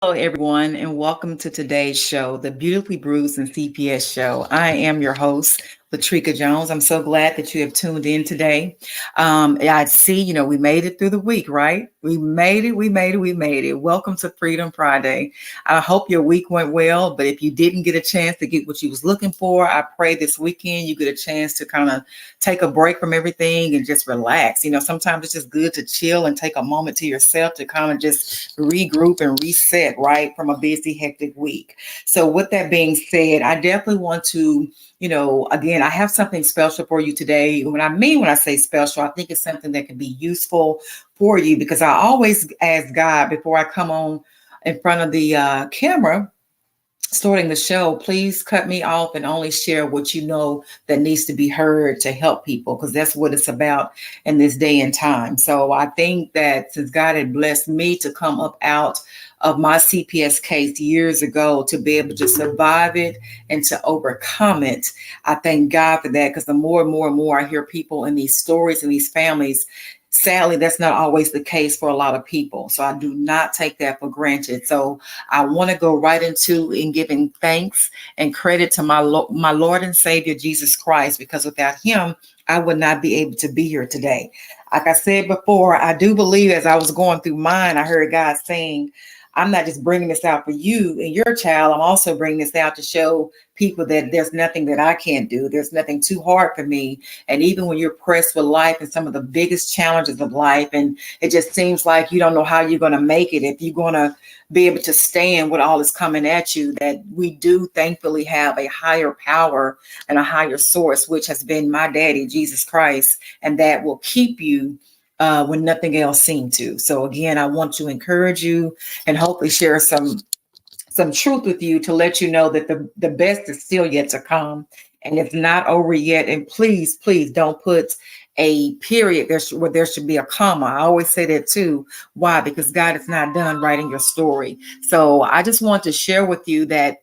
Hello, everyone, and welcome to today's show, the Beautifully Bruised and CPS show. I am your host, Latrika Jones. I'm so glad that you have tuned in today. I see, we made it through the week, right? We made it. Welcome to Freedom Friday. I hope your week went well, but if you didn't get a chance to get what you was looking for, I pray this weekend you get a chance to kind of take a break from everything and just relax. Sometimes it's just good to chill and take a moment to yourself to kind of just regroup and reset, right, from a busy, hectic week. So with that being said, I definitely want to again, I have something special for you today. When I say special, I think it's something that can be useful for you because I always ask God before I come on in front of the camera starting the show, please cut me off and only share what you know that needs to be heard to help people, because that's what it's about in this day and time. So I think that since God had blessed me to come up out of my CPS case years ago to be able to survive it and to overcome it, I thank God for that, because the more and more and more I hear people in these stories and these families, sadly, that's not always the case for a lot of people. So I do not take that for granted. So I want to go right into in giving thanks and credit to my Lord and Savior, Jesus Christ, because without him, I would not be able to be here today. Like I said before, I do believe as I was going through mine, I heard God saying, I'm not just bringing this out for you and your child. I'm also bringing this out to show people that there's nothing that I can't do. There's nothing too hard for me. And even when you're pressed with life and some of the biggest challenges of life, and it just seems like you don't know how you're going to make it, if you're going to be able to stand with all that's coming at you, that we do thankfully have a higher power and a higher source, which has been my daddy, Jesus Christ, and that will keep you when nothing else seemed to. So again, I want to encourage you and hopefully share some truth with you to let you know that the best is still yet to come and it's not over yet. And please, please don't put a period where there should be a comma. I always say that too. Why? Because God is not done writing your story. So I just want to share with you that,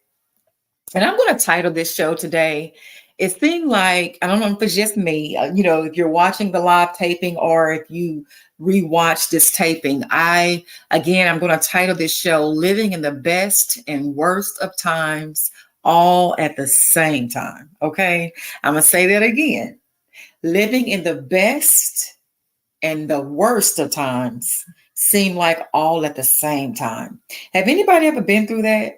and I'm going to title this show today. It seemed like, I don't know if it's just me, if you're watching the live taping or if you rewatch this taping, I'm going to title this show Living in the Best and Worst of Times All at the Same Time. Okay. I'm going to say that again. Living in the best and the worst of times seem like all at the same time. Have anybody ever been through that?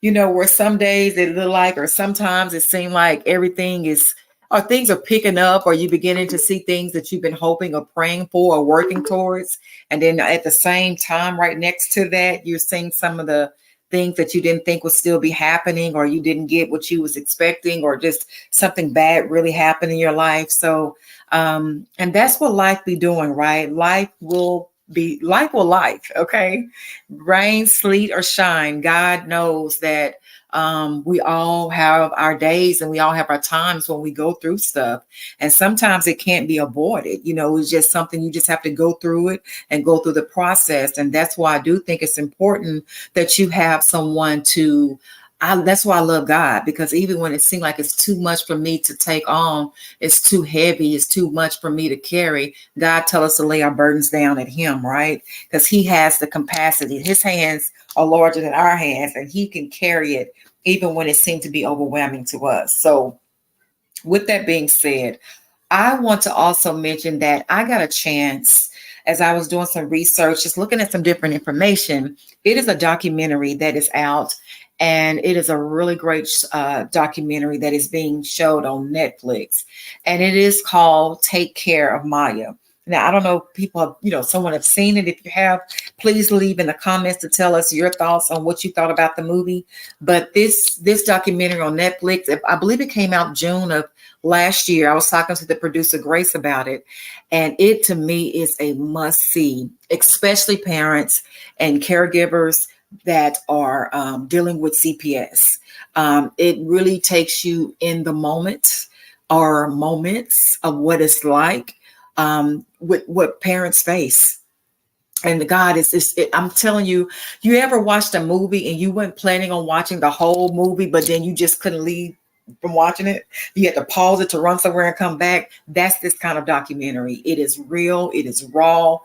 Where some days it look like, or sometimes it seems like everything is, or things are picking up, or you beginning to see things that you've been hoping or praying for or working towards. And then at the same time, right next to that, you're seeing some of the things that you didn't think would still be happening, or you didn't get what you was expecting, or just something bad really happened in your life. So, and that's what life be doing, right? Life will life. Okay. Rain, sleet, or shine. God knows that we all have our days and we all have our times when we go through stuff. And sometimes it can't be avoided. It's just something you just have to go through it and go through the process. And that's why I do think it's important that you have someone that's why I love God, because even when it seems like it's too much for me to take on, it's too heavy, it's too much for me to carry, God tells us to lay our burdens down at him, right? Because he has the capacity. His hands are larger than our hands, and he can carry it even when it seems to be overwhelming to us. So with that being said, I want to also mention that I got a chance as I was doing some research, just looking at some different information. It is a documentary that is out, and it is a really great documentary that is being showed on Netflix. And it is called Take Care of Maya. Now, I don't know if people have, someone have seen it. If you have, please leave in the comments to tell us your thoughts on what you thought about the movie. But this documentary on Netflix, I believe it came out June of last year. I was talking to the producer Grace about it, and it to me is a must see, especially parents and caregivers that are dealing with CPS. It really takes you in the moment or moments of what it's like with what parents face. And God I'm telling you, you ever watched a movie and you weren't planning on watching the whole movie, but then you just couldn't leave from watching it. You had to pause it to run somewhere and come back. That's this kind of documentary. It is real. It is raw.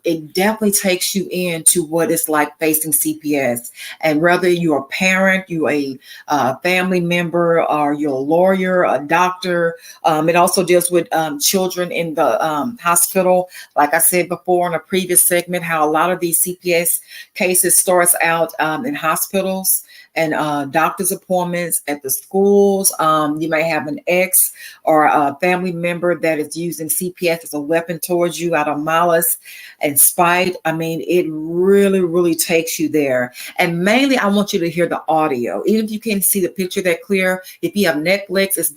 It definitely takes you into what it's like facing CPS. And whether you're a parent, you're a family member, or you're a lawyer, a doctor, it also deals with children in the hospital. Like I said before in a previous segment, how a lot of these CPS cases starts out in hospitals and doctor's appointments at the schools. You may have an ex or a family member that is using CPS as a weapon towards you out of malice and spite. I mean, it really, really takes you there. And mainly, I want you to hear the audio. Even if you can't see the picture that clear, if you have Netflix, it's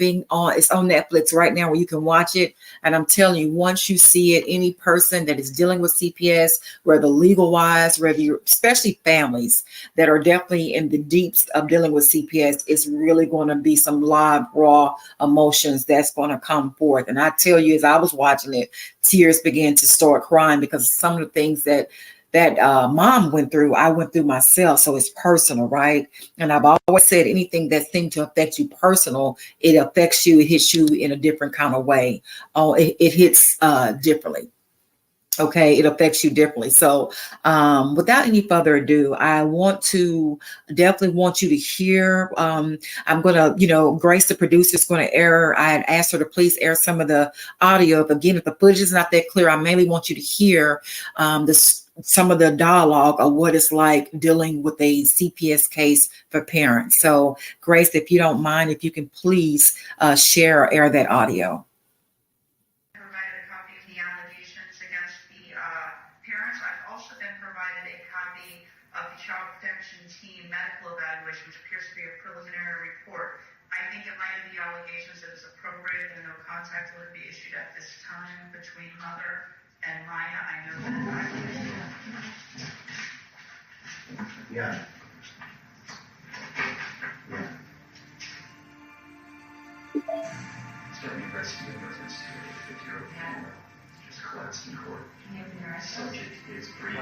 on Netflix right now where you can watch it. And I'm telling you, once you see it, any person that is dealing with CPS, whether legal wise, whether you're, especially families that are definitely in the deeps of dealing with CPS, it's really going to be some live, raw emotions that's going to come forth. And I tell you, as I was watching it, tears began to start crying because some of the things that mom went through, I went through myself. So it's personal, right? And I've always said anything that seemed to affect you personal, it affects you, it hits you in a different kind of way. Oh, it hits differently. Okay, it affects you differently. So without any further ado, I definitely want you to hear. I'm going to, Grace, the producer, is going to air. I had asked her to please air some of the audio. If again, if the footage is not that clear, I mainly want you to hear some of the dialogue of what it's like dealing with a CPS case for parents. So Grace, if you don't mind, if you can please air that audio. I think in light of the allegations, it is appropriate that no contact would be issued at this time between mother and Maya. I know that Yeah. Starting investigate reference to a 50-year-old female just collapsed in court. Subject is brief.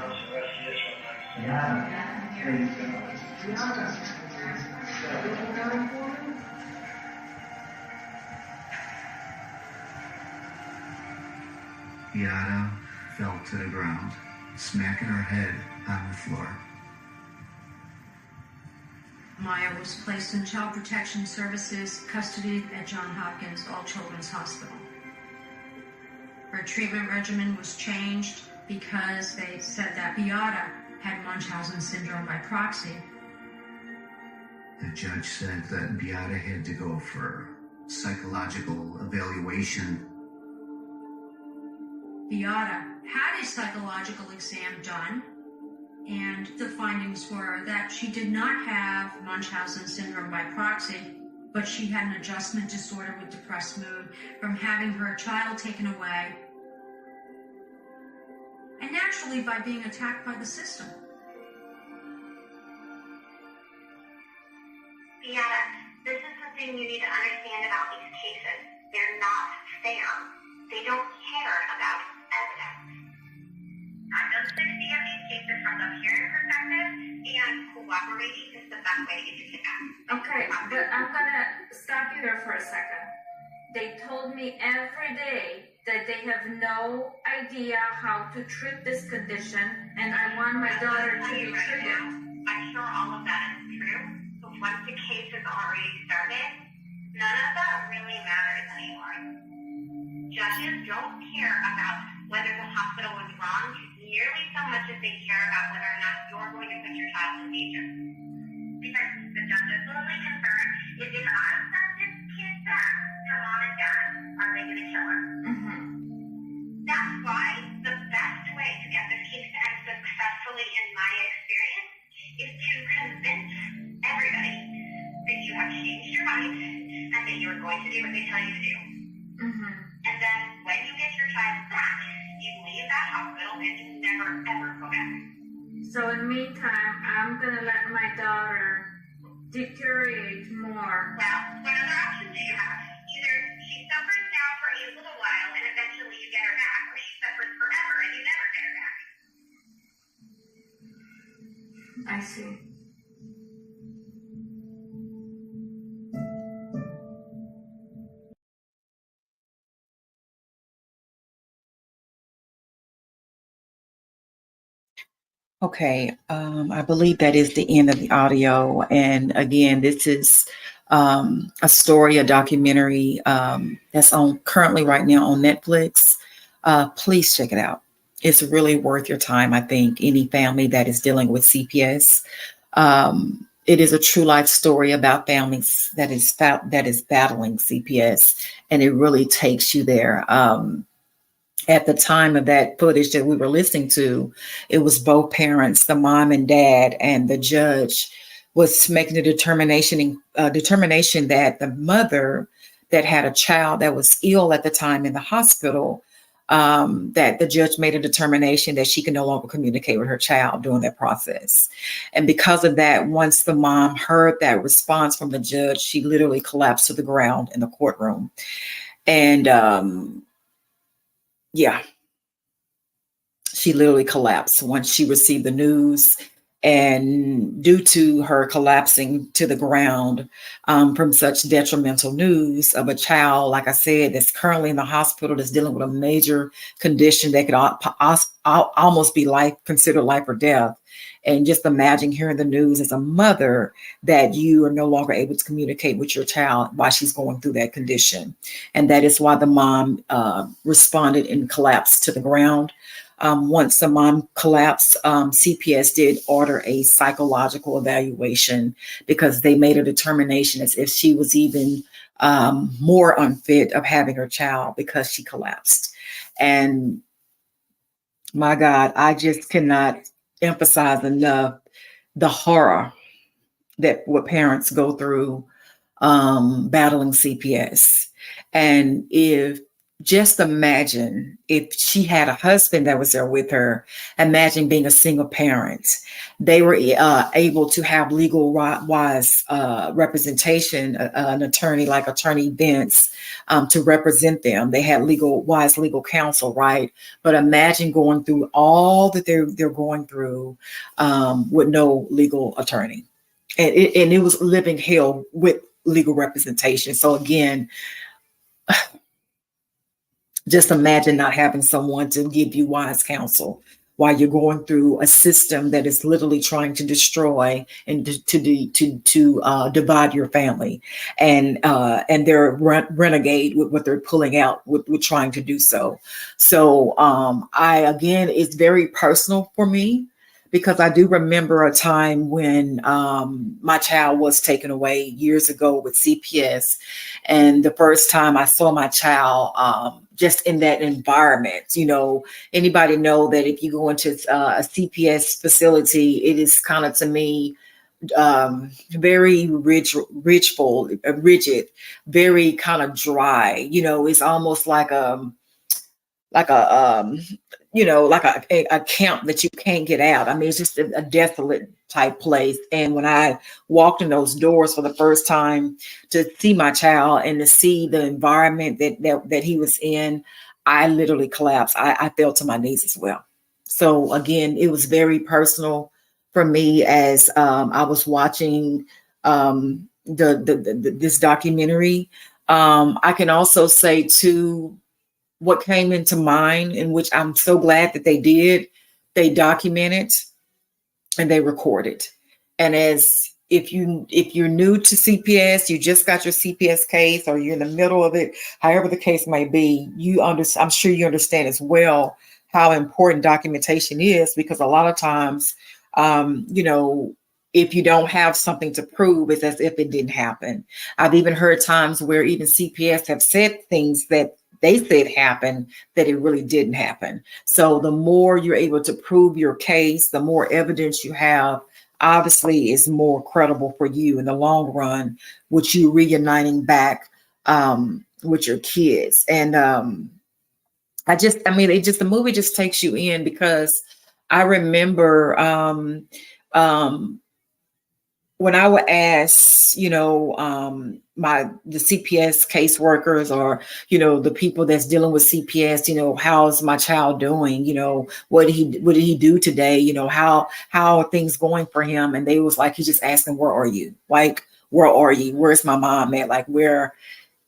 Beata fell to the ground, smacking her head on the floor. Maya was placed in Child Protection Services custody at Johns Hopkins All Children's Hospital. Her treatment regimen was changed because they said that Beata had Munchausen syndrome by proxy. The judge said that Beata had to go for psychological evaluation. Beata had a psychological exam done, and the findings were that she did not have Munchausen syndrome by proxy, but she had an adjustment disorder with depressed mood from having her child taken away, and naturally by being attacked by the system. Beata, this is the thing you need to understand about these cases. They're not fair. They don't care about evidence. I've done 60 of these cases from the parent perspective, and cooperating is the best way to get your kid back. Okay, but I'm gonna stop you there for a second. They told me every day that they have no idea how to treat this condition, and I want my daughter to be treated. I'm sure all of that is true, but once the case is already started, none of that really matters anymore. Judges don't care about whether the hospital was wrong nearly so much as they care about whether or not you're going to put your child in danger. Because the judge's only concern is if I send this kid back to mom and dad, are they going to kill her? Mm-hmm. That's why the best way to get this case to end successfully, in my experience, is to convince everybody that you have changed your mind and that you're going to do what they tell you to do. Mm-hmm. And then when you get your child back, you leave that hospital and you never, ever go back. So in the meantime, I'm gonna let my daughter deteriorate more. Well, what other options do you have? Either she suffers now for a little while and eventually you get her back, or she suffers forever and you never get her back. I see. Okay, I believe that is the end of the audio. And again, this is a story, a documentary that's on currently right now on Netflix. Please check it out. It's really worth your time, I think, any family that is dealing with CPS. It is a true life story about families that is battling CPS, and it really takes you there. At the time of that footage that we were listening to, it was both parents, the mom and dad, and the judge was making a determination that the mother that had a child that was ill at the time in the hospital, that the judge made a determination that she can no longer communicate with her child during that process. And because of that, once the mom heard that response from the judge, she literally collapsed to the ground in the courtroom. And yeah, she literally collapsed once she received the news. And due to her collapsing to the ground from such detrimental news of a child, like I said, that's currently in the hospital, that's dealing with a major condition that could almost be considered life or death. And just imagine hearing the news as a mother that you are no longer able to communicate with your child while she's going through that condition. And that is why the mom responded and collapsed to the ground. Once the mom collapsed, CPS did order a psychological evaluation because they made a determination as if she was even more unfit of having her child because she collapsed. And my God, I just cannot emphasize enough the horror that what parents go through battling CPS. And if just imagine if she had a husband that was there with her, imagine being a single parent. They were able to have legal wise representation, an attorney like Attorney Vince to represent them. They had wise legal counsel, right? But imagine going through all that they're going through with no legal attorney. And it was living hell with legal representation. So again, just imagine not having someone to give you wise counsel while you're going through a system that is literally trying to destroy and to divide your family, and they're renegade with what they're pulling out with trying to do so. So I again, it's very personal for me because I do remember a time when my child was taken away years ago with CPS, and the first time I saw my child just in that environment, anybody know that if you go into a CPS facility, it is kind of, to me, very rigid, very kind of dry. It's almost like a like a camp that you can't get out. I mean, it's just a desolate type place. And when I walked in those doors for the first time to see my child and to see the environment that he was in, I literally collapsed. I fell to my knees as well. So again, it was very personal for me as I was watching this documentary. I can also say too, what came into mind, in which I'm so glad that they documented and they recorded. And as if you're new to CPS, you just got your CPS case, or you're in the middle of it, however the case may be, I'm sure you understand as well how important documentation is, because a lot of times, if you don't have something to prove, it's as if it didn't happen. I've even heard times where even CPS have said things that they said happened that it really didn't happen. So the more you're able to prove your case, the more evidence you have, obviously is more credible for you in the long run, with you reuniting back with your kids. And the movie just takes you in, because I remember when I would ask, the CPS caseworkers, or, the people that's dealing with CPS, how's my child doing? What did he do today? How are things going for him? And they was like, he's just asking, where are you? Like, where are you? Where's my mom at? Like, where,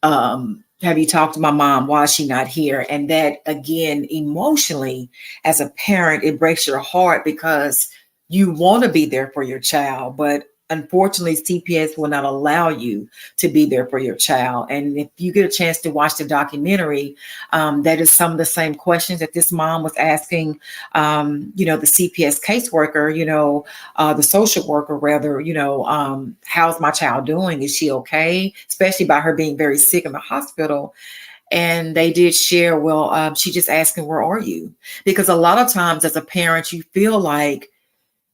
have you talked to my mom? Why is she not here? And that, again, emotionally, as a parent, it breaks your heart, because you want to be there for your child, but unfortunately, CPS will not allow you to be there for your child. And if you get a chance to watch the documentary, that is some of the same questions that this mom was asking, the CPS caseworker, the social worker, rather, how's my child doing? Is she okay? Especially by her being very sick in the hospital. And they did share, well, she just asking, where are you? Because a lot of times as a parent, you feel like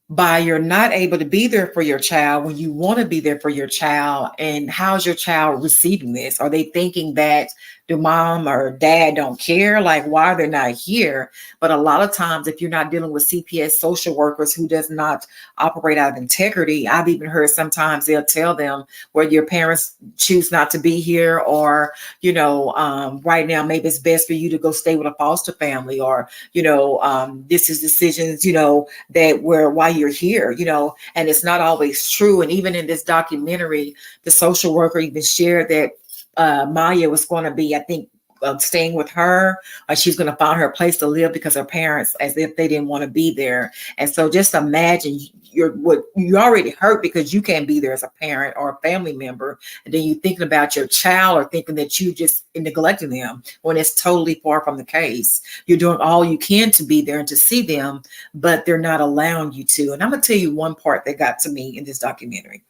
by you're not able to be there for your child when you want to be there for your child. And how's your child receiving this? Are they thinking that the mom or dad don't care? Like, why are they not here? But a lot of times, if you're not dealing with CPS social workers who does not operate out of integrity, I've even heard sometimes they'll tell them, well, your parents choose not to be here, or, right now, maybe it's best for you to go stay with a foster family, or, this is decisions, that why you're here, and it's not always true. And even in this documentary, the social worker even shared that Maya was going to be, I think, staying with her, or she's going to find her a place to live because her parents, as if they didn't want to be there. And so just imagine you're already hurt because you can't be there as a parent or a family member. And then you're thinking about your child or thinking that you just neglecting them when it's totally far from the case. You're doing all you can to be there and to see them, but they're not allowing you to. And I'm going to tell you one part that got to me in this documentary.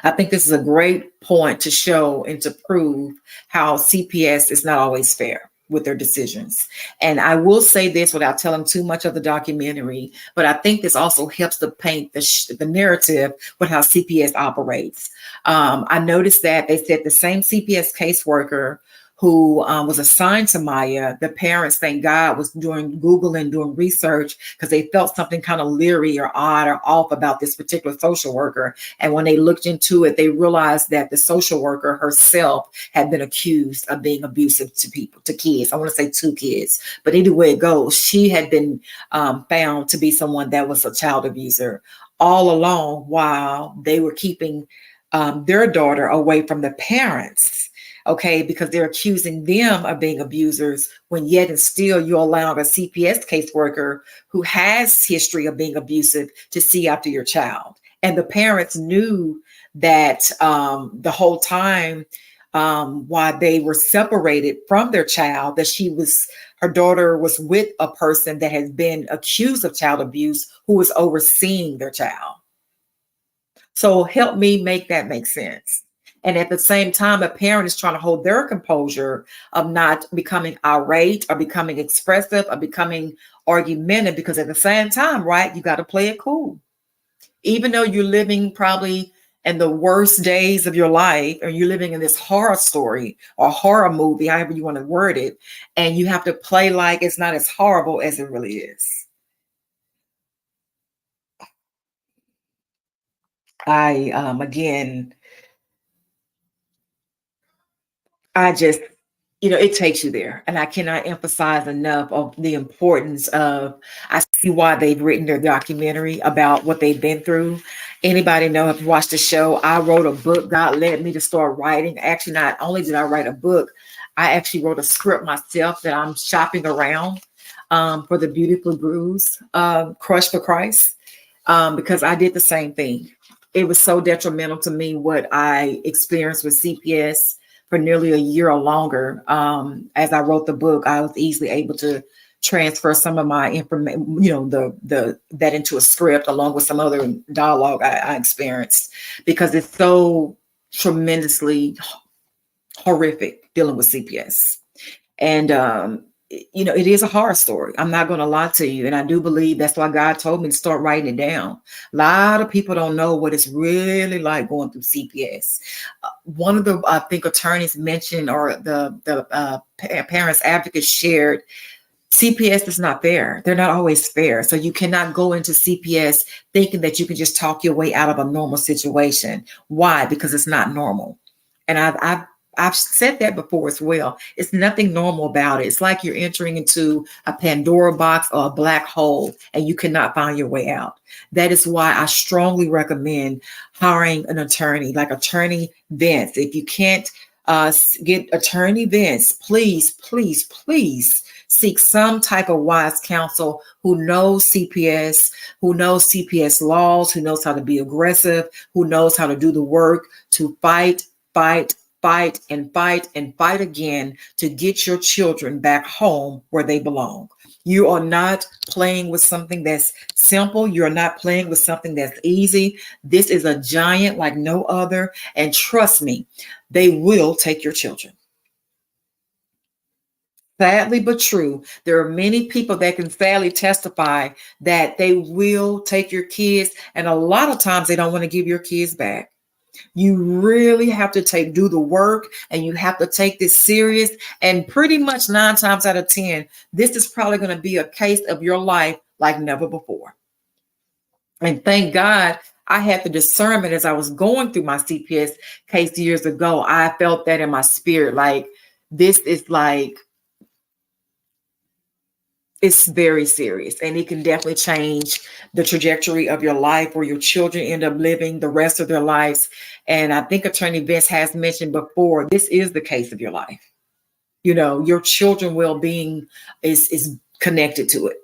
I think this is a great point to show and to prove how CPS is not always fair with their decisions. And I will say this without telling too much of the documentary, but I think this also helps to paint the narrative with how CPS operates. I noticed that they said the same CPS caseworker who was assigned to Maya, the parents, thank God, was doing Google and doing research because they felt something kind of leery or odd or off about this particular social worker. And when they looked into it, they realized that the social worker herself had been accused of being abusive to kids. I want to say 2 kids, but either way it goes, she had been found to be someone that was a child abuser all along while they were keeping their daughter away from the parents. Okay, because they're accusing them of being abusers when yet and still you're allowing a CPS caseworker who has history of being abusive to see after your child. And the parents knew that the whole time while they were separated from their child, that her daughter was with a person that has been accused of child abuse who was overseeing their child. So help me make that make sense. And at the same time, a parent is trying to hold their composure of not becoming irate or becoming expressive or becoming argumentative, because at the same time, right, you got to play it cool. Even though you're living probably in the worst days of your life, or you're living in this horror story or horror movie, however you want to word it, and you have to play like it's not as horrible as it really is. I just, it takes you there. And I cannot emphasize enough of the importance of, I see why they've written their documentary about what they've been through. Anybody know, if you watched the show, I wrote a book. God led me to start writing. Actually, not only did I write a book, I actually wrote a script myself that I'm shopping around for the Beautifully Bruised, Crush for Christ, because I did the same thing. It was so detrimental to me what I experienced with CPS for nearly a year or longer. As I wrote the book, I was easily able to transfer some of my information, that into a script along with some other dialogue I experienced, because it's so tremendously horrific dealing with CPS. And it is a horror story. I'm not going to lie to you. And I do believe that's why God told me to start writing it down. A lot of people don't know what it's really like going through CPS. One of the, I think, attorneys mentioned, or the parents advocates shared, CPS is not fair. They're not always fair. So you cannot go into CPS thinking that you can just talk your way out of a normal situation. Why? Because it's not normal. And I've said that before as well. It's nothing normal about it. It's like you're entering into a Pandora box or a black hole and you cannot find your way out. That is why I strongly recommend hiring an attorney, like Attorney Vince. If you can't get Attorney Vince, please, please, please seek some type of wise counsel who knows CPS laws, who knows how to be aggressive, who knows how to do the work to fight, fight, fight, and fight, and fight again to get your children back home where they belong. You are not playing with something that's simple. You're not playing with something that's easy. This is a giant like no other. And trust me, they will take your children. Sadly but true, there are many people that can sadly testify that they will take your kids. And a lot of times they don't want to give your kids back. You really have to do the work, and you have to take this serious. And pretty much 9 times out of 10, this is probably going to be a case of your life like never before. And thank God I had the discernment as I was going through my CPS case years ago. I felt that in my spirit, like this is like, it's very serious, and it can definitely change the trajectory of your life, where your children end up living the rest of their lives. And I think Attorney Vince has mentioned before, this is the case of your life. You know, your children's well-being is connected to it.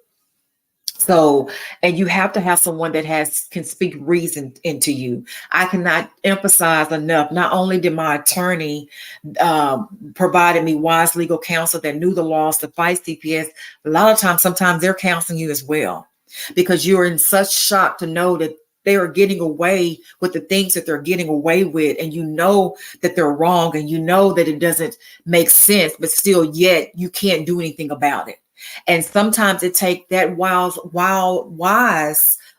So, and you have to have someone that can speak reason into you. I cannot emphasize enough. Not only did my attorney provided me wise legal counsel that knew the laws to fight CPS, a lot of times, sometimes they're counseling you as well, because you're in such shock to know that they are getting away with the things that they're getting away with, and you know that they're wrong, and you know that it doesn't make sense, but still yet you can't do anything about it. And sometimes it takes that wise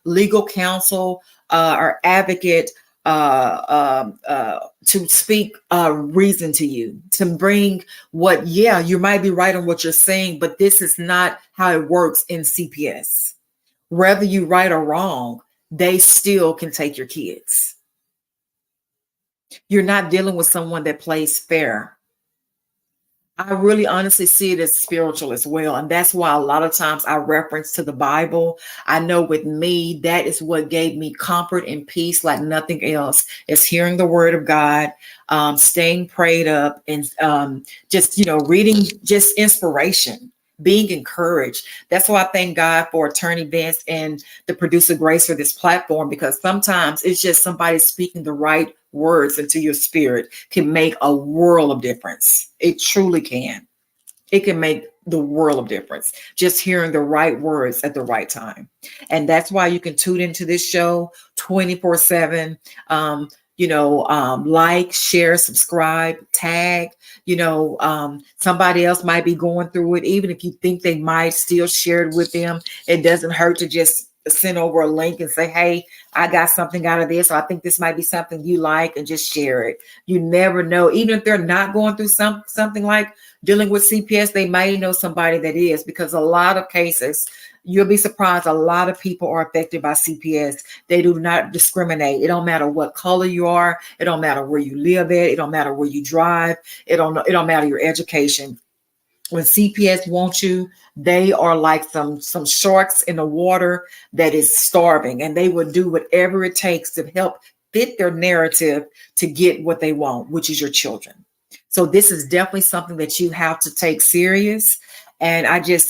legal counsel or advocate to speak reason to you, to bring what, yeah, you might be right on what you're saying, but this is not how it works in CPS. Whether you right or wrong, they still can take your kids. You're not dealing with someone that plays fair. I really honestly see it as spiritual as well. And that's why a lot of times I reference to the Bible. I know with me, that is what gave me comfort and peace like nothing else, is hearing the word of God, staying prayed up, and just, reading just inspiration, being encouraged. That's why I thank God for Attorney Vince and the producer Grace for this platform, because sometimes it's just somebody speaking the right words into your spirit can make a world of difference. It truly can. It can make the world of difference, just hearing the right words at the right time. And that's why you can tune into this show 24/7. Like, share, subscribe, tag. Somebody else might be going through it. Even if you think they might, still share it with them. It doesn't hurt to just send over a link and say, hey, I got something out of this, or I think this might be something you like, and just share it. You never know. Even if they're not going through something like dealing with CPS, they might know somebody that is, because a lot of cases, you'll be surprised, a lot of people are affected by CPS. They do not discriminate. It don't matter what color you are. It don't matter where you live at. It don't matter where you drive. It don't matter your education. When CPS wants you, they are like some sharks in the water that is starving, and they will do whatever it takes to help fit their narrative to get what they want, which is your children. So this is definitely something that you have to take serious. And I just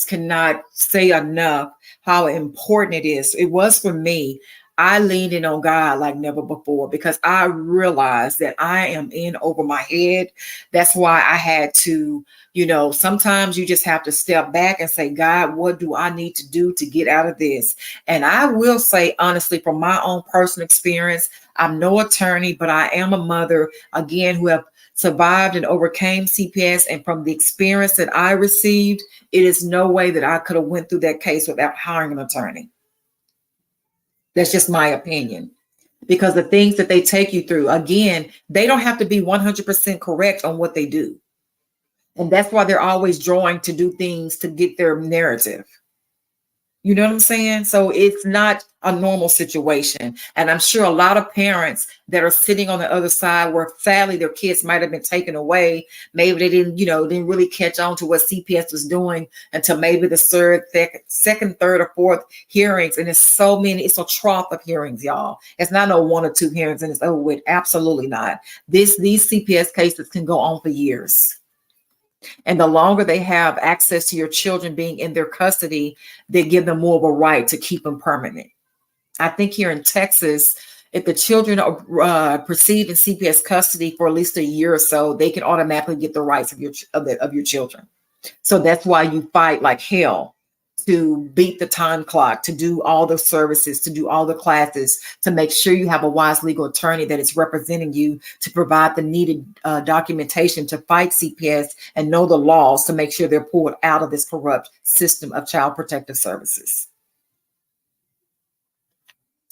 cannot say enough how important it is. It was for me. I leaned in on God like never before, because I realized that I am in over my head. That's why I had to, sometimes you just have to step back and say, God, what do I need to do to get out of this? And I will say, honestly, from my own personal experience, I'm no attorney, but I am a mother, again, who have survived and overcame CPS. And from the experience that I received, it is no way that I could have went through that case without hiring an attorney. That's just my opinion, because the things that they take you through, again, they don't have to be 100% correct on what they do. And that's why they're always drawing to do things to get their narrative. You know what I'm saying? So it's not a normal situation. And I'm sure a lot of parents that are sitting on the other side, where sadly their kids might have been taken away. Maybe they didn't really catch on to what CPS was doing until maybe the second, third, or fourth hearings. And it's a trough of hearings, y'all. It's not no 1 or 2 hearings and it's over with. Absolutely not. These CPS cases can go on for years. And the longer they have access to your children being in their custody, they give them more of a right to keep them permanent. I think here in Texas, if the children are perceived in CPS custody for at least a year or so, they can automatically get the rights of your children. So that's why you fight like hell to beat the time clock, to do all the services, to do all the classes, to make sure you have a wise legal attorney that is representing you to provide the needed documentation to fight CPS and know the laws to make sure they're pulled out of this corrupt system of child protective services.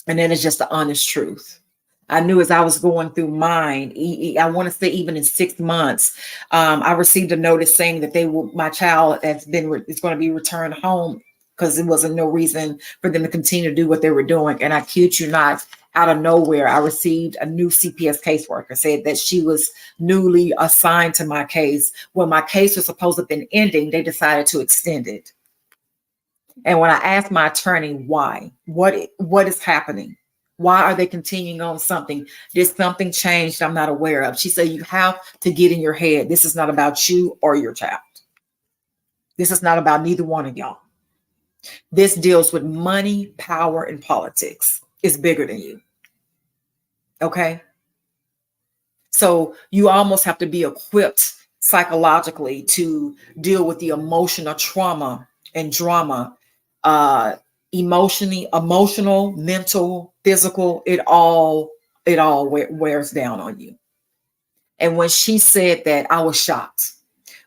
And then it's just the honest truth. I knew as I was going through mine, I want to say even in 6 months, I received a notice saying that my child is going to be returned home because there wasn't no reason for them to continue to do what they were doing. And I kid you not, out of nowhere, I received a new CPS caseworker said that she was newly assigned to my case. When my case was supposed to have been ending, they decided to extend it. And when I asked my attorney why, what is happening? Why are they continuing on something? Did something changed I'm not aware of? She said, you have to get in your head. This is not about you or your child. This is not about neither one of y'all. This deals with money, power, and politics. It's bigger than you. Okay? So you almost have to be equipped psychologically to deal with the emotional trauma and drama, emotional, mental, physical, it all wears down on you. And when she said that, I was shocked.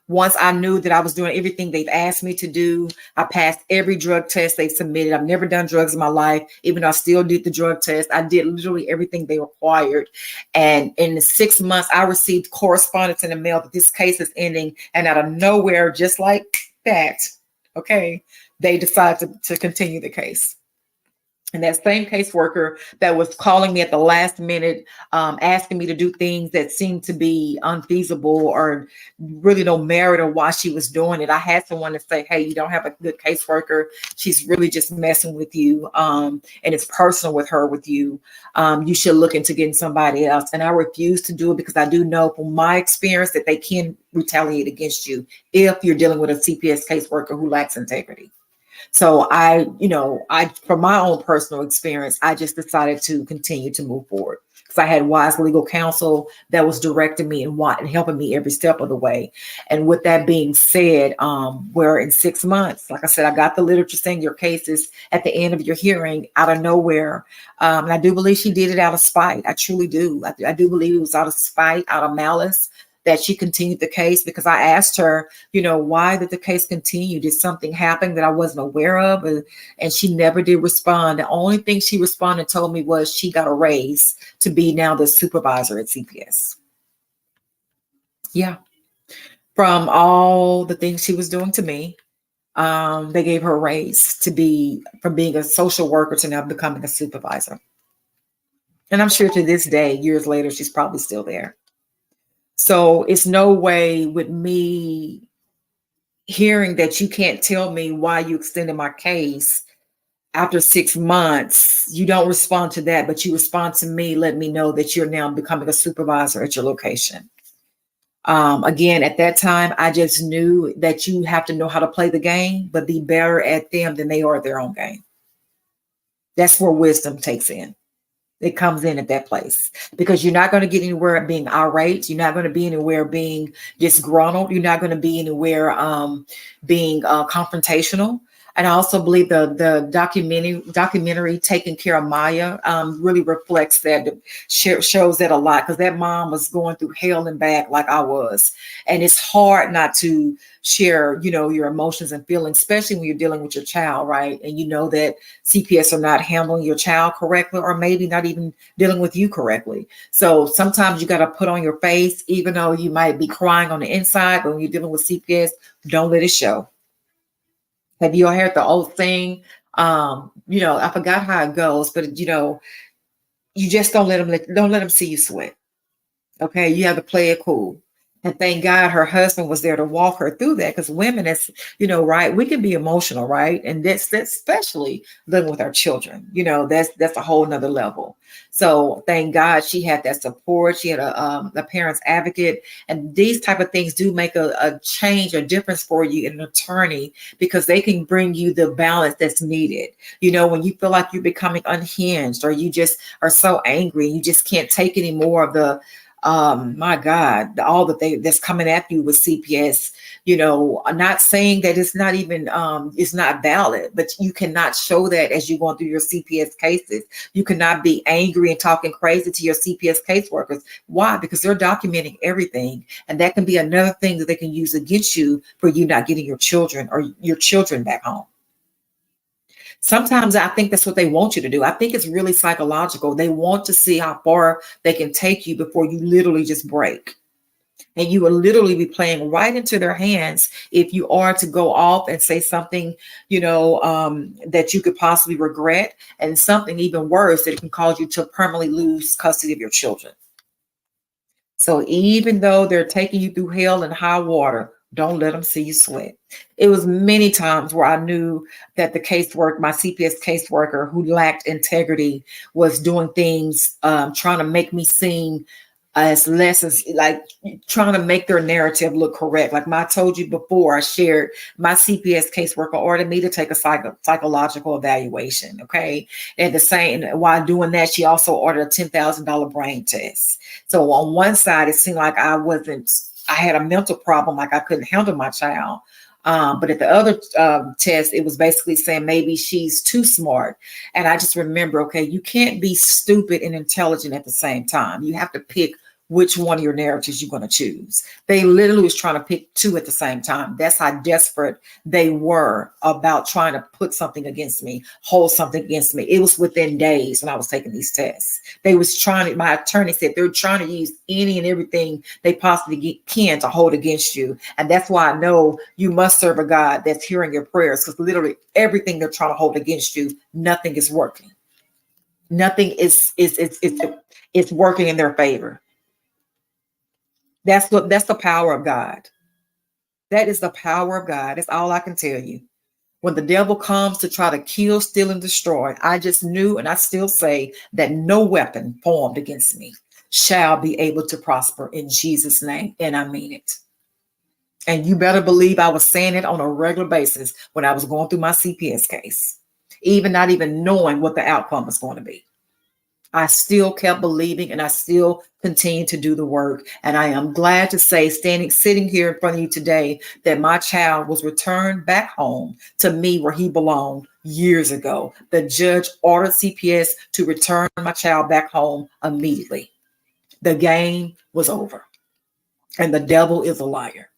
Once I knew that I was doing everything they've asked me to do, I passed every drug test they submitted. I've never done drugs in my life, even though I still did the drug test. I did literally everything they required. And in the 6 months, I received correspondence in the mail that this case is ending. And out of nowhere, just like that, okay, they decided to continue the case. And that same caseworker that was calling me at the last minute, asking me to do things that seemed to be unfeasible or really no merit or why she was doing it. I had someone to say, hey, you don't have a good caseworker. She's really just messing with you. And it's personal with you. You should look into getting somebody else. And I refuse to do it because I do know from my experience that they can retaliate against you if you're dealing with a CPS caseworker who lacks integrity. So from my own personal experience, I just decided to continue to move forward because I had wise legal counsel that was directing me and helping me every step of the way. And with that being said, we're in 6 months. Like I said, I got the literature saying your case is at the end of your hearing out of nowhere. And I do believe she did it out of spite. I truly do. I do believe it was out of spite, out of malice, that she continued the case because I asked her, why did the case continue? Did something happen that I wasn't aware of? And she never did respond. The only thing she responded and told me was she got a raise to be now the supervisor at CPS. Yeah. From all the things she was doing to me, they gave her a raise from being a social worker to now becoming a supervisor. And I'm sure to this day, years later, she's probably still there. So it's no way with me hearing that you can't tell me why you extended my case after 6 months. You don't respond to that, but you respond to me, let me know that you're now becoming a supervisor at your location. Again, at that time, I just knew that you have to know how to play the game, but be better at them than they are at their own game. That's where wisdom takes in. It comes in at that place because you're not going to get anywhere being irate. You're not going to be anywhere being disgruntled. You're not going to be anywhere being confrontational. And I also believe the documentary Taking Care of Maya really reflects that, shows that a lot because that mom was going through hell and back like I was. And it's hard not to share, your emotions and feelings, especially when you're dealing with your child, right? And you know that CPS are not handling your child correctly or maybe not even dealing with you correctly. So sometimes you got to put on your face, even though you might be crying on the inside, but when you're dealing with CPS, don't let it show. Have you all heard the old thing? I forgot how it goes, but you just don't let them see you sweat. Okay, you have to play it cool. And thank God her husband was there to walk her through that, because women, it's, right, we can be emotional, right? And that's especially living with our children, that's a whole nother level. So thank God she had that support. She had a parent's advocate, and these type of things do make a change, a difference for you in an attorney, because they can bring you the balance that's needed. When you feel like you're becoming unhinged, or you just are so angry, you just can't take any more of the my God, all that's coming at you with CPS. I'm not saying that it's not even it's not valid, but you cannot show that as you're going through your CPS cases. You cannot be angry and talking crazy to your CPS caseworkers. Why? Because they're documenting everything, and that can be another thing that they can use against you for you not getting your children or your children back home. Sometimes I think that's what they want you to do. I think it's really psychological. They want to see how far they can take you before you literally just break. And you will literally be playing right into their hands if you are to go off and say something, that you could possibly regret, and something even worse that can cause you to permanently lose custody of your children. So even though they're taking you through hell and high water, don't let them see you sweat. It was many times where I knew that my CPS caseworker who lacked integrity, was doing things, trying to make me seem as less as, like, trying to make their narrative look correct. Like I told you before, I shared my CPS caseworker ordered me to take a psychological evaluation. Okay. And while doing that, she also ordered a $10,000 brain test. So on one side, it seemed like I had a mental problem, like I couldn't handle my child. But at the other test, it was basically saying maybe she's too smart. And I just remember, okay, you can't be stupid and intelligent at the same time. You have to pick which one of your narratives you're going to choose. They literally was trying to pick two at the same time. That's how desperate they were about trying to put something against me, hold something against me. It was within days when I was taking these tests. My attorney said they're trying to use any and everything they possibly can to hold against you. And that's why I know you must serve a God that's hearing your prayers, because literally everything they're trying to hold against you, nothing is working. Nothing is working in their favor. That's the power of God. That is the power of God. That's all I can tell you. When the devil comes to try to kill, steal, and destroy, I just knew, and I still say, that no weapon formed against me shall be able to prosper in Jesus' name. And I mean it. And you better believe I was saying it on a regular basis when I was going through my CPS case, even not even knowing what the outcome was going to be. I still kept believing, and I still continue to do the work. And I am glad to say, sitting here in front of you today, that my child was returned back home to me where he belonged years ago. The judge ordered CPS to return my child back home immediately. The game was over, and the devil is a liar.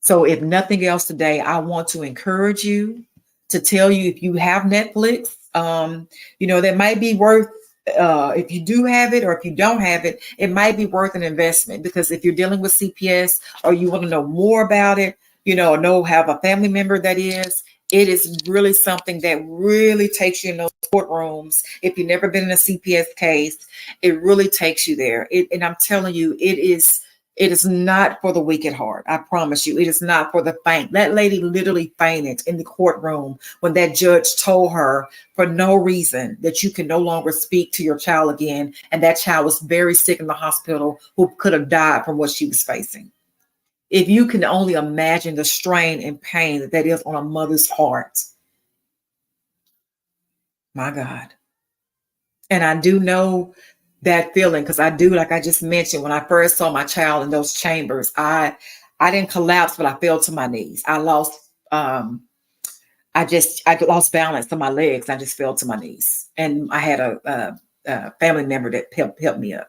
So if nothing else today, I want to encourage you to tell you, if you have Netflix, that might be worth, if you do have it or if you don't have it, it might be worth an investment, because if you're dealing with CPS or you want to know more about it, have a family member that is, it is really something that really takes you in those courtrooms. If you've never been in a CPS case, it really takes you there. And I'm telling you, it is not for the weak at heart. I promise you, it is not for the faint. That lady literally fainted in the courtroom when that judge told her for no reason that you can no longer speak to your child again. And that child was very sick in the hospital, who could have died from what she was facing. If you can only imagine the strain and pain that is on a mother's heart. My God. And I do know that feeling, because I do, like I just mentioned, when I first saw my child in those chambers, I didn't collapse, but I fell to my knees. I lost balance on my legs. I just fell to my knees, and I had a family member that helped me up.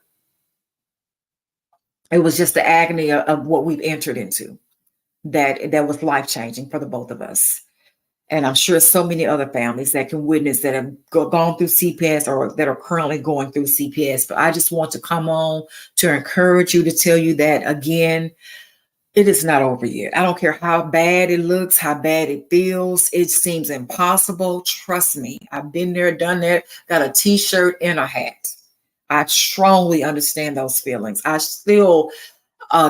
It was just the agony of what we've entered into that was life changing for the both of us. And I'm sure so many other families that can witness that have gone through CPS or that are currently going through CPS. But I just want to come on to encourage you, to tell you that, again, it is not over yet. I don't care how bad it looks, how bad it feels. It seems impossible. Trust me. I've been there, done that, got a t-shirt and a hat. I strongly understand those feelings. I still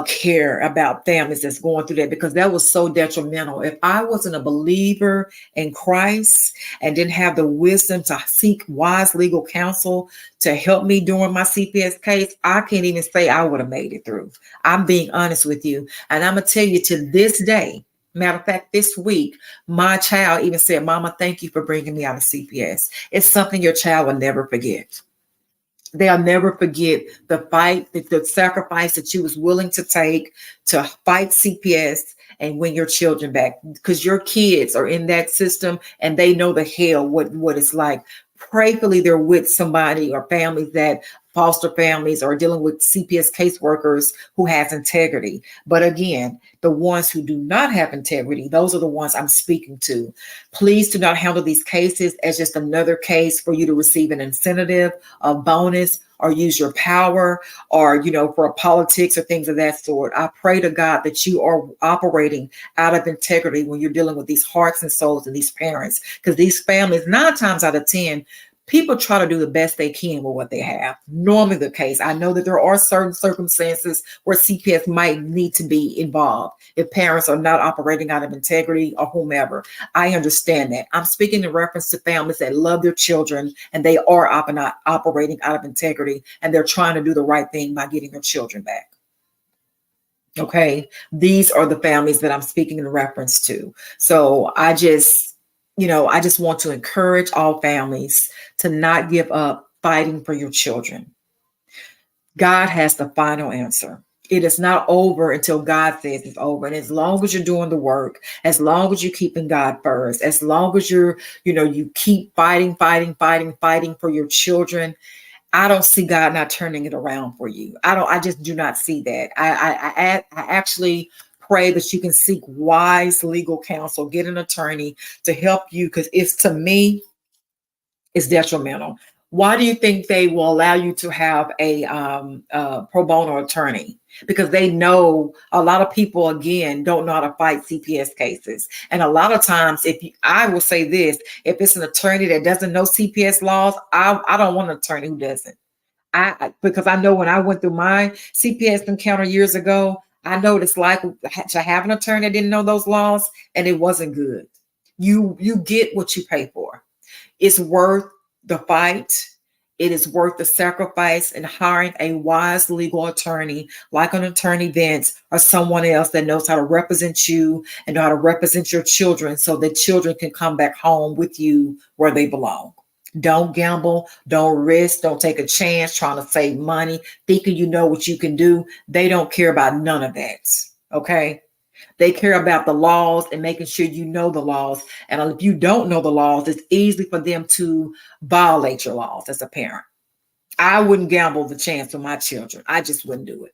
care about families that's going through that, because that was so detrimental. If I wasn't a believer in Christ and didn't have the wisdom to seek wise legal counsel to help me during my CPS case, I can't even say I would have made it through. I'm being honest with you. And I'm going to tell you, to this day, matter of fact, this week, my child even said, Mama, thank you for bringing me out of CPS. It's something your child will never forget. They'll never forget the fight, the sacrifice that you was willing to take to fight CPS and win your children back, because your kids are in that system and they know the hell what it's like. Prayfully, they're with somebody or families that foster families are dealing with CPS caseworkers who has integrity. But again, the ones who do not have integrity, those are the ones I'm speaking to. Please do not handle these cases as just another case for you to receive an incentive, a bonus, or use your power, or, for politics or things of that sort. I pray to God that you are operating out of integrity when you're dealing with these hearts and souls of these parents, because these families, 9 times out of 10, people try to do the best they can with what they have. Normally the case. I know that there are certain circumstances where CPS might need to be involved if parents are not operating out of integrity or whomever. I understand that. I'm speaking in reference to families that love their children and they are operating out of integrity, and they're trying to do the right thing by getting their children back. Okay. These are the families that I'm speaking in reference to. So I just want to encourage all families to not give up fighting for your children. God has the final answer. It is not over until God says it's over. And as long as you're doing the work, as long as you're keeping God first, as long as you keep fighting for your children, I don't see God not turning it around for you. I just do not see that. I actually pray that you can seek wise legal counsel, get an attorney to help you, because to me, it's detrimental. Why do you think they will allow you to have a pro bono attorney? Because they know a lot of people, again, don't know how to fight CPS cases. And a lot of times, I will say this, if it's an attorney that doesn't know CPS laws, I don't want an attorney who doesn't. Because I know when I went through my CPS encounter years ago, I know what it's like to have an attorney that didn't know those laws, and it wasn't good. You get what you pay for. It's worth the fight. It is worth the sacrifice in hiring a wise legal attorney, like an attorney Vince or someone else that knows how to represent you and know how to represent your children, so that children can come back home with you where they belong. Don't gamble, don't risk, don't take a chance trying to save money, thinking you know what you can do. They don't care about none of that. Okay. They care about the laws and making sure you know the laws. And if you don't know the laws, it's easy for them to violate your laws as a parent. I wouldn't gamble the chance with my children. I just wouldn't do it.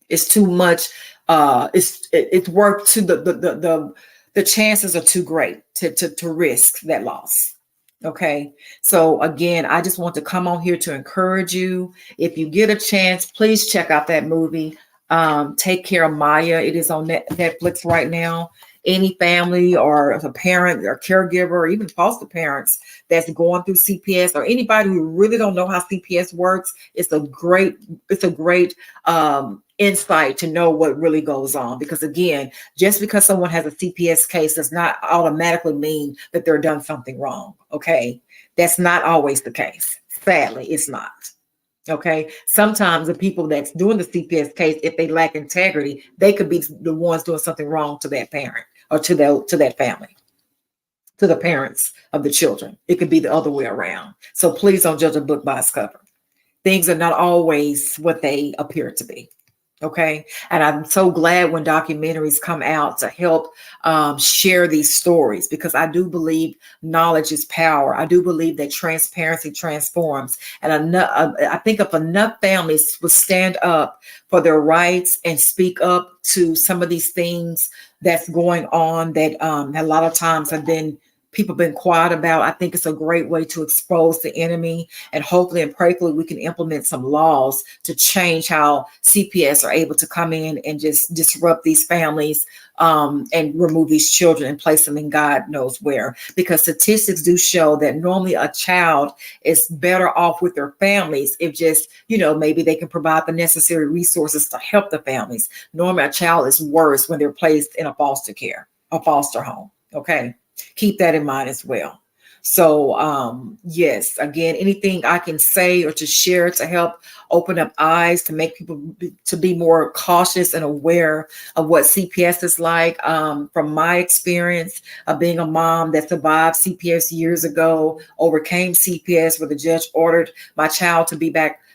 It's too much. It's worth to the chances are too great to risk that loss. Okay. So again, I just want to come on here to encourage you. If you get a chance, please check out that movie. Take Care of Maya. It is on Netflix right now. Any family or a parent or caregiver or even foster parents that's going through CPS, or anybody who really don't know how CPS works, it's a great insight to know what really goes on. Because again, just because someone has a CPS case does not automatically mean that they're done something wrong. Okay. That's not always the case. Sadly, it's not. Okay. Sometimes the people that's doing the CPS case, if they lack integrity, they could be the ones doing something wrong to that parent or to that family, to the parents of the children. It could be the other way around. So please don't judge a book by its cover. Things are not always what they appear to be. Okay. And I'm so glad when documentaries come out to help share these stories, because I do believe knowledge is power. I do believe that transparency transforms. And I think if enough families will stand up for their rights and speak up to some of these things that's going on that a lot of times have been people been quiet about. I think it's a great way to expose the enemy, and hopefully and prayerfully we can implement some laws to change how CPS are able to come in and just disrupt these families, and remove these children and place them in God knows where. Because statistics do show that normally a child is better off with their families if just, maybe they can provide the necessary resources to help the families. Normally a child is worse when they're placed in a foster care, a foster home. Okay. Keep that in mind as well. So, yes, again, anything I can say or to share to help open up eyes, to make people to be more cautious and aware of what CPS is like. From my experience of being a mom that survived CPS years ago, overcame CPS, where the judge ordered my child to be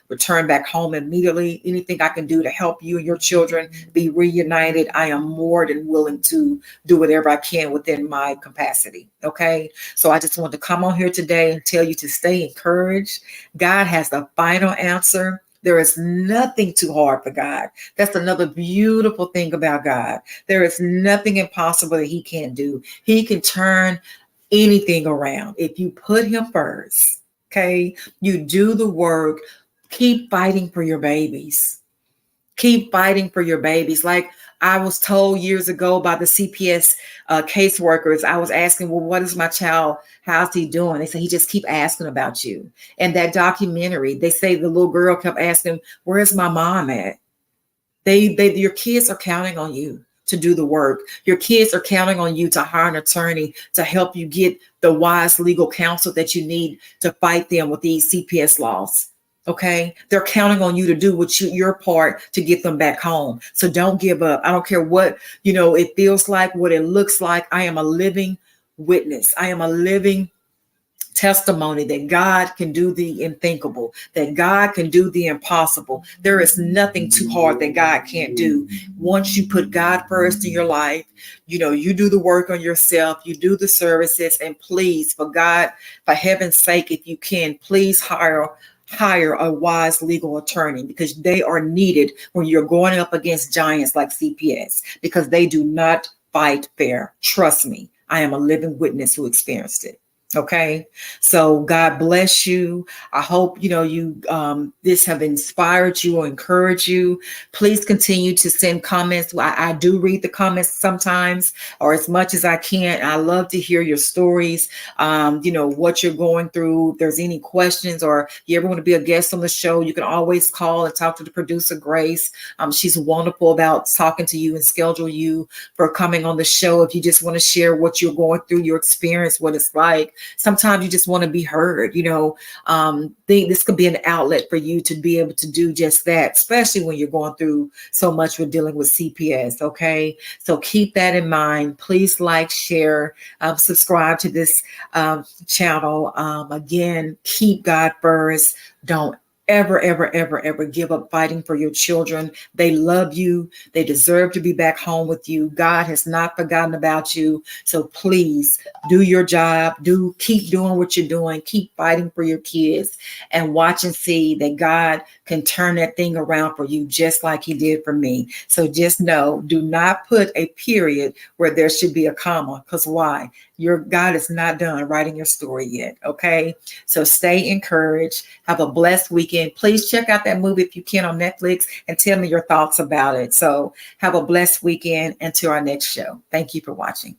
returned back home immediately. Anything I can do to help you and your children be reunited, I am more than willing to do whatever I can within my capacity. Okay. So I just want to come on here today and tell you to stay encouraged. God has the final answer. There is nothing too hard for God. That's another beautiful thing about God. There is nothing impossible that he can't do. He can turn anything around if you put him first. Okay. You do the work. Keep fighting for your babies. Keep fighting for your babies. Like I was told years ago by the CPS caseworkers, I was asking, well, what is my child? How's he doing? They said, he just keep asking about you. And that documentary, they say the little girl kept asking, where's my mom at? Your kids are counting on you to do the work. Your kids are counting on you to hire an attorney to help you get the wise legal counsel that you need to fight them with these CPS laws. Okay. They're counting on you to do your part to get them back home. So don't give up. I don't care what, it feels like, what it looks like. I am a living witness. I am a living testimony that God can do the unthinkable, that God can do the impossible. There is nothing too hard that God can't do. Once you put God first in your life, you do the work on yourself, you do the services, and please, for heaven's sake, if you can, please hire a wise legal attorney, because they are needed when you're going up against giants like CPS, because they do not fight fair. Trust me, I am a living witness who experienced it. Okay. So God bless you. I hope, this have inspired you or encouraged you. Please continue to send comments. I do read the comments sometimes, or as much as I can. I love to hear your stories. What you're going through. If there's any questions, or you ever want to be a guest on the show, you can always call and talk to the producer, Grace. She's wonderful about talking to you and schedule you for coming on the show. If you just want to share what you're going through, your experience, what it's like. Sometimes you just want to be heard, this could be an outlet for you to be able to do just that, especially when you're going through so much with dealing with CPS. Okay. So keep that in mind. Please like, share, subscribe to this channel. Again, keep God first. Don't ever, ever, ever, ever give up fighting for your children. They love you. They deserve to be back home with you. God has not forgotten about you. So please do your job. Keep doing what you're doing. Keep fighting for your kids, and watch and see that God can turn that thing around for you, just like he did for me. So just know, do not put a period where there should be a comma, because why? Your God is not done writing your story yet. Okay. So stay encouraged. Have a blessed weekend. Please check out that movie if you can on Netflix, and tell me your thoughts about it. So have a blessed weekend until our next show. Thank you for watching.